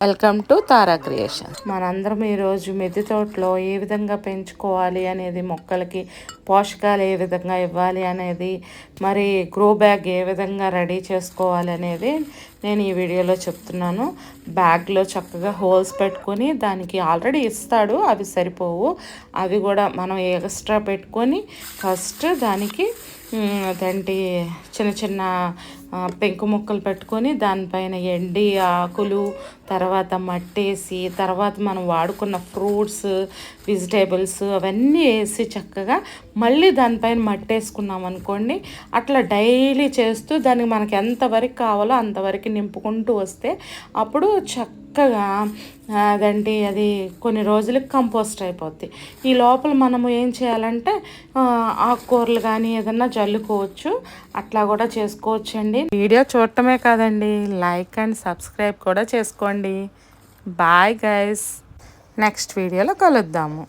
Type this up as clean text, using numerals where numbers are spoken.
Welcome to Tara creation. మనందరం ఈరోజు మిద్దె తోటలో ఏ విధంగా పెంచుకోవాలి అనేది, మొక్కలకి పోషకాలు ఏ విధంగా ఇవ్వాలి అనేది, మరి గ్రో బ్యాగ్ ఏ విధంగా రెడీ చేసుకోవాలి అనేది నేను ఈ వీడియోలో చెప్తున్నాను. బ్యాగ్లో చక్కగా హోల్స్ పెట్టుకొని, దానికి ఆల్రెడీ ఇస్తాడు, అవి సరిపోవు, అవి కూడా మనం ఎక్స్ట్రా పెట్టుకొని ఫస్ట్ దానికి అదేంటి చిన్న చిన్న పెంకు ముక్కలు పెట్టుకొని దానిపైన ఎండి ఆకులు, తర్వాత మట్టేసి, తర్వాత మనం వాడుకున్న ఫ్రూట్స్, వెజిటేబుల్స్ అవన్నీ వేసి చక్కగా మళ్ళీ దానిపైన మట్టేసుకున్నాం అనుకోండి. అట్లా డైలీ చేస్తూ దానికి మనకి ఎంతవరకు కావాలో అంతవరకు నింపుకుంటూ వస్తే అప్పుడు చక్కగా అదండి అది కొన్ని రోజులకి కంపోస్ట్ అయిపోద్ది. ఈ లోపల మనము ఏం చేయాలంటే ఆకుకూరలు కానీ ఏదన్నా జల్లుకోవచ్చు, అట్లా కూడా చేసుకోవచ్చు అండి. వీడియో చూడటమే కాదండి, లైక్ అండ్ సబ్స్క్రైబ్ కూడా చేసుకోండి. బాయ్ గైస్, నెక్స్ట్ వీడియోలో కలుద్దాము.